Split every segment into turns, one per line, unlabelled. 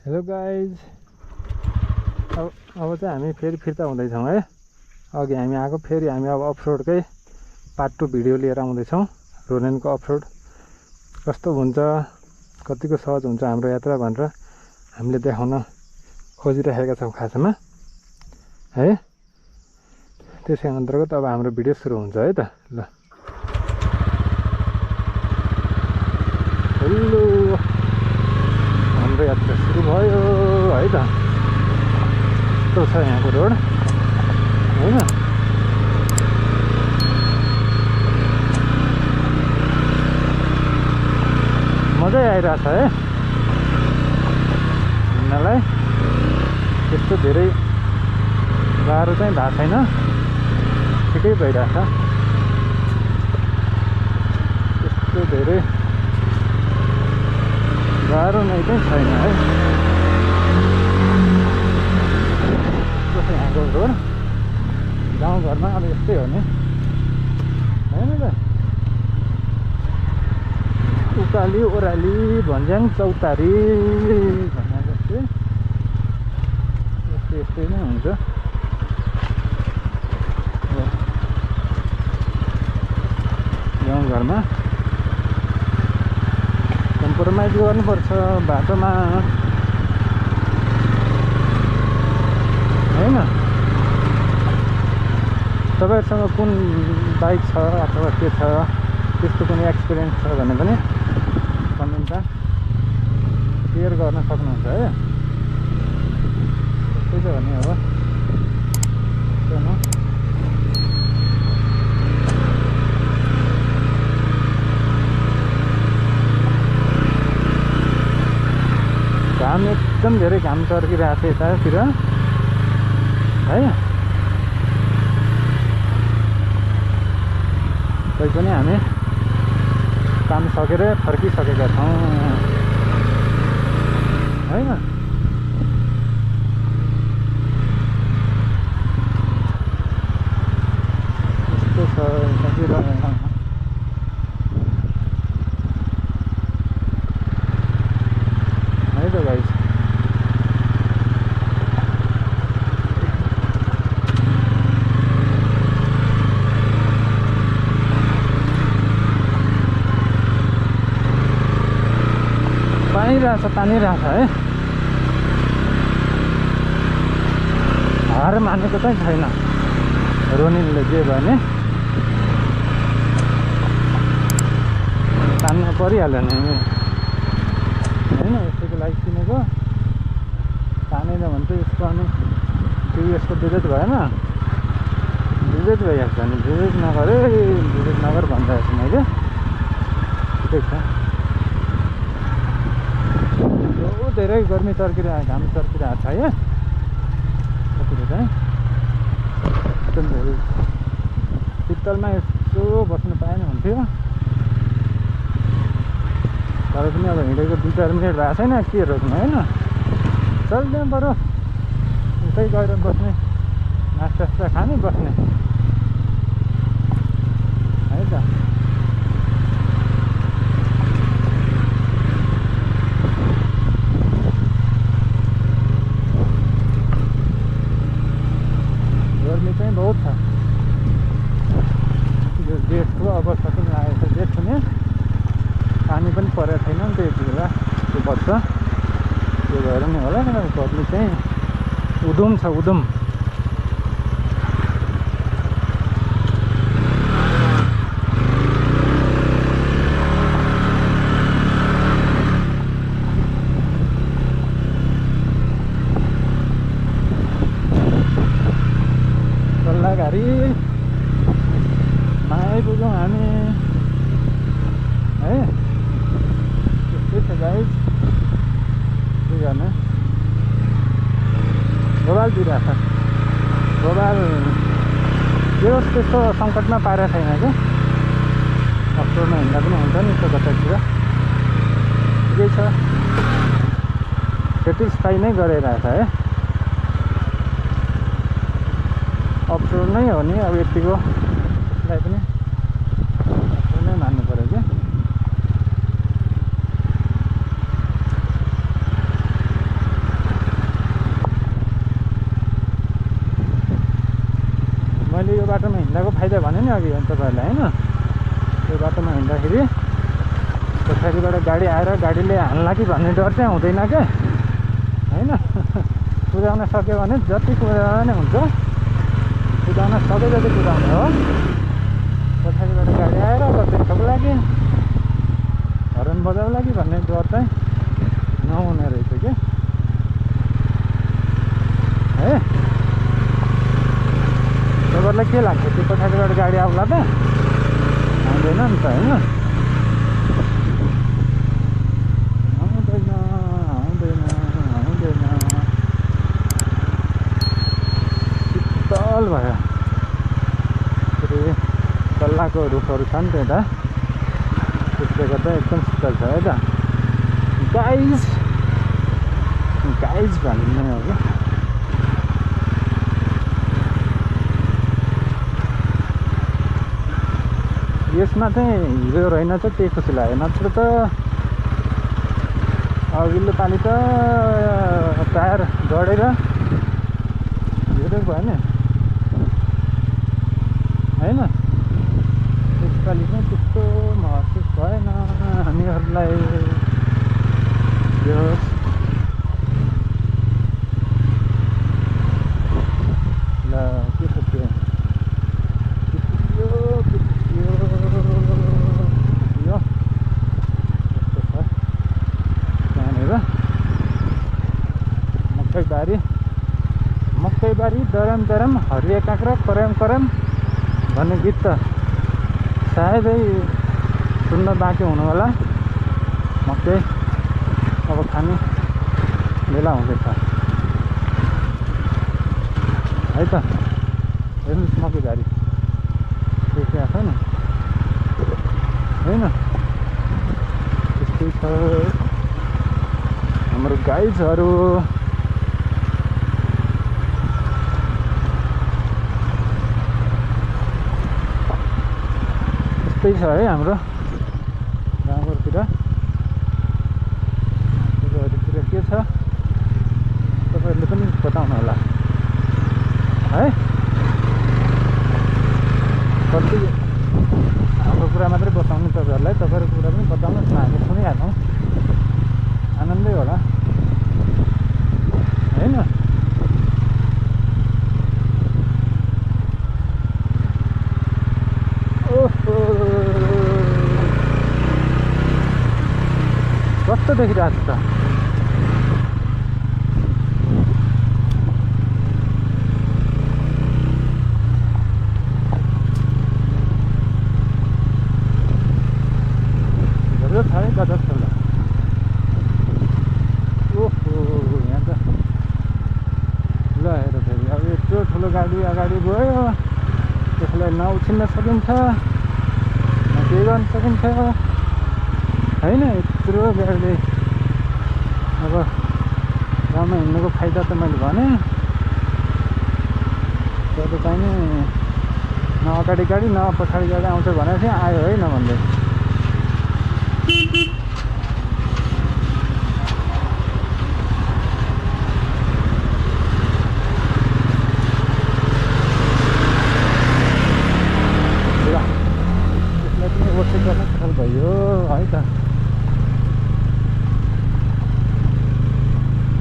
Hello guys, अब चाहिँ हामी फेरि फिर्ता हुँदैछौँ है। अघि हामी आएको, फेरि हामी अब अफरोडकै पार्ट 2 भिडियो लिएर आउँदैछौँ। रोनेनको अफरोड कस्तो हुन्छ, कतिको सहज हुन्छ हाम्रो यात्रा भनेर हामीले देखाउन खोजिरहेका छौँ खासमा है। त्यसै अन्तर्गत अब हाम्रो भिडियो सुरु हुन्छ है त। ल हेलो, हाम्रो यात्रा सुरु भयो है त। कस्तो छ यहाँको रोड होइन, मजै आइरहेछ है हिँड्नलाई। त्यस्तो धेरै गाह्रो चाहिँ भएको छैन, ठिकै भइरहेछ। त्यस्तो धेरै गाह्रो नै चाहिँ छैन है। यस्तो चाहिँ यहाँको रोड। गाउँघरमा अब यस्तै हो नि होइन त। उकाली ओह्राली भन्ज्याङ चौतारी भन्ने जस्तै यस्तै नै हुन्छ गाउँघरमा। कम्प्रोमाइज गर्नुपर्छ बाटोमा होइन। तपाईँहरूसँग कुन बाइक छ अथवा के छ, त्यस्तो कुनै एक्सपिरियन्स छ भने पनि कमेन्टमा सेयर गर्न सक्नुहुन्छ है। त्यस्तै छ भने अब घाम एकदम धेरै घाम चर्किरहेको छ यतातिर है। तैपनि हामी काम सकेर फर्किसकेका छौँ होइन। यस्तो छ यतातिर है त गाइस। तानिरहेछ है। हार मानेको चाहिँ छैन रोनिनले, जे भने तान्न परिहाल्यो नि होइन। यसैको लागि किनेको, तानेन भने चाहिँ यसको अनि त्यो यसको विरोध भएन, विरोध भइहाल्छ नि। विरोध नगर भनिरहेको छु मैले। ठिकै छ। धेरै गर्मी चर्किरहेको, घाम चर्किरहेको छ है कतिले चाहिँ। एकदम धेरै शीतलमा यसो बस्नु पाएन हुन्थ्यो, तर पनि अब हिँडेको 2-4 मिनट भएको छैन, के रोक्नु होइन। चल्दैन बरु उतै गएर बस्ने, नास्ता खाने बस्ने है त। गर्मी चाहिँ बहुत छ यो जेठको। अब सकिन लागेको छ जेठ हुने, पानी पनि परेको छैन नि त यति बेला, त्यो वर्ष। त्यो भएर नि होला, गर्मी चाहिँ उधुम छ, उधुम। सल्लाहघारीमा आइपुग्यौँ हामी है। त्यस्तै छ गाइज, के गर्ने। बबाल दिइरहेछ, बबाल यो त्यस्तो सङ्कटमा पारेको छैन क्या। अफरोडमा हिँड्दा पनि हुन्छ नि त्यो कतातिर। ठिकै छ, सेटिस्फाई नै गरिरहेछ है। अफरोड नै हो नि अब यतिको, त्यसलाई पनि अफरोड नै मान्नु पऱ्यो क्या। मैले यो बाटोमा हिँड्दाको फाइदा भने नि अघि तपाईँहरूलाई होइन, यो बाटोमा हिँड्दाखेरि पछाडिबाट गाडी आएर गाडीले हाल्ला कि भन्ने डर चाहिँ हुँदैन क्या होइन। कुदाउन सक्यो भने जति कुदाउन नै हुन्छ, कुदाउन सके जति कुदाउने हो। पछाडिबाट गाडी आएर कतै ठोक्ला कि हर्न बजाउला कि भन्ने डर चाहिँ नहुने रहेछ क्या है। तपाईँहरूलाई के लाग्छ त्यो पछाडिबाट गाडी आउला त आउँदैन नि त होइन, आउँदैन आउँदैन आउँदैन। शीतल भयो फेरि, सल्लाहको रुखहरू छ नि त यता, त्यसले गर्दा एकदम शीतल छ है त। गाइज गाइज भन्ने हो कि यसमा चाहिँ हिरो रहेन चाहिँ त्यही खुसी लाग्यो, नत्र त अघिल्लो पालि त टायर डढेर हिरो भयो नि होइन। यसपालि चाहिँ त्यस्तो महसुस भएन हामीहरूलाई। यो ल के छ त्यो मकैबारी दरम दरम हरिया काँक्रा करम करम भन्ने गीत त सायदै सुन्न बाँकी हुनु होला। मकै अब खाने बेला हुँदैछ है त। हेर्नुहोस् मकैबारी देखिया छ नि होइन, त्यस्तै छ हाम्रो गाइजहरू। त्यस्तै छ है हाम्रो गाउँघरतिर। तपाईँहरूतिर के छ तपाईँहरूले पनि बताउनु होला है। कति हाम्रो कुरा मात्रै बताउनु तपाईँहरूलाई, तपाईँहरूको कुरा पनि बताउनुहोस् न, हामी सुनिहाल्छौँ, आनन्दै होला होइन। कस्तो देखिरहेको छ त जरुरत छ है गजब छ। ओहो यहाँ त ल हेर फेरि अब यत्रो ठुलो गाडी अगाडि गयो, त्यसलाई न उछिन्न सकिन्छ न केही गर्न सकिन्छ होइन। यत्रो गाडीले अब गाउँमा हिँड्नुको फाइदा त मैले भने, त्यो चाहिँ नि न अगाडि गाडी न पछाडि गाडी आउँछ भनेपछि आयो है नभन्दै। त्यसलाई पनि ओभरटेक गर्न सफल भयो है त।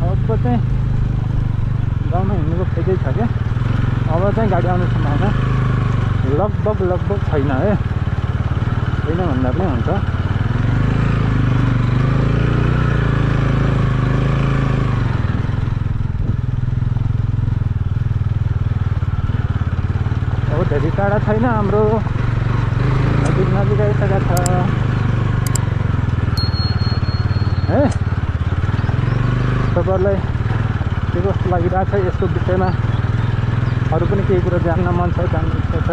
अब चाहिँ गाउँमा हिँड्नुको फाइदै छ क्या, अब चाहिँ गाडी आउने सम्भावना लगभग छैन है, छैन भन्दा पनि हुन्छ। अब धेरै टाढा छैन, हाम्रो नजिक आइसकेको छ है। तपाईँहरूलाई के कस्तो लागिरहेको छ यसको विषयमा, अरू पनि केही कुरा जान्न मन छ, जान्नु इच्छा छ,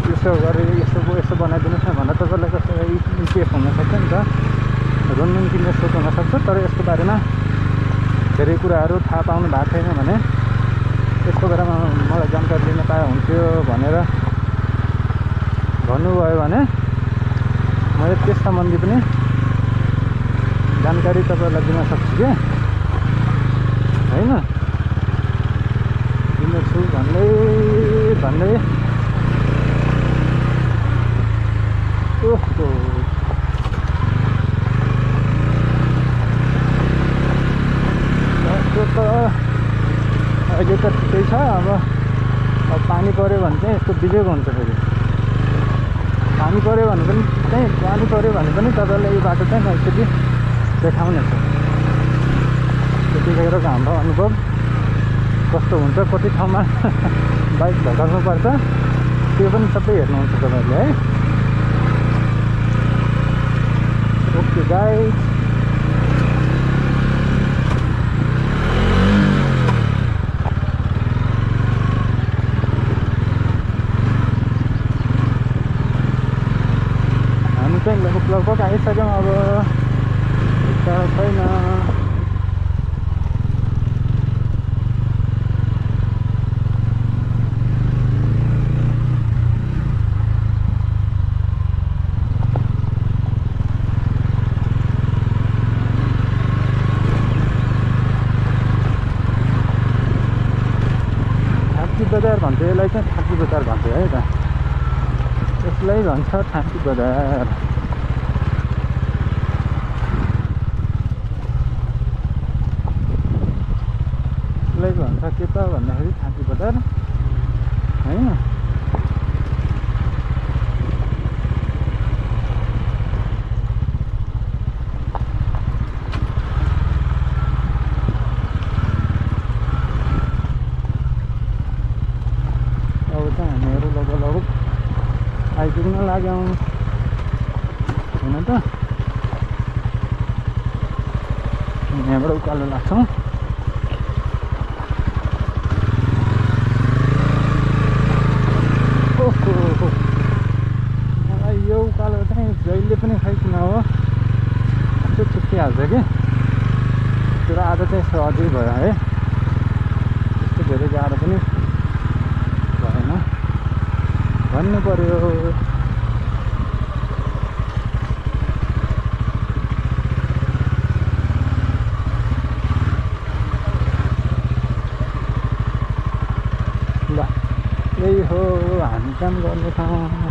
यसो गरेर यसो बनाइदिनुहोस् न भनेर तपाईँलाई कस्तो इन्ट्रेस्ट हुनसक्छ नि त, रनिङ किन्ने सोच हुनसक्छ। तर यसको बारेमा धेरै कुराहरू थाहा पाउनु भएको छैन भने यसको बारेमा मलाई जानकारी दिन पाए हुन्थ्यो भनेर भन्नुभयो भने मैले त्यस सम्बन्धी पनि जानकारी तपाईँहरूलाई दिन सक्छु क्या होइन। दिनेछु भन्दै भन्दै ओहो त्यो त अहिले त ठिकै छ। अब पानी पऱ्यो भने चाहिँ यस्तो बिजोग हुन्छ। फेरि पानी पऱ्यो भने पनि तपाईँलाई यो बाटो चाहिँ म एकचोटि देखाउने छु। त्यतिखेरको हाम्रो अनुभव कस्तो हुन्छ, कति ठाउँमा बाइक धकाल्नुपर्छ त्यो पनि सबै हेर्नुहुन्छ तपाईँहरूले है। ओके गाइस, हामी चाहिँ लगभग आइसक्यौँ। अब छैन बजार भन्छ यसलाई चाहिँ, थाँकी बजार भन्छ है त। यसलाई भन्छ थाँकी बजार। यसलाई भन्छ के त भन्दाखेरि थाँकी बजार होइन। हामीहरू लगभग आइपुग्न लाग्यौँ होइन त। यहाँबाट उकालो लाग्छौँ। ओहो मलाई यो उकालो चाहिँ जहिले पनि खै किन हो यस्तो छुट्टिहाल्छ कि। तर आज चाहिँ सहजै भयो है, त्यस्तो धेरै गाह्रो पनि भएन भन्नु पर्यो। ल यही हो हामी काम गर्ने ठाउँ।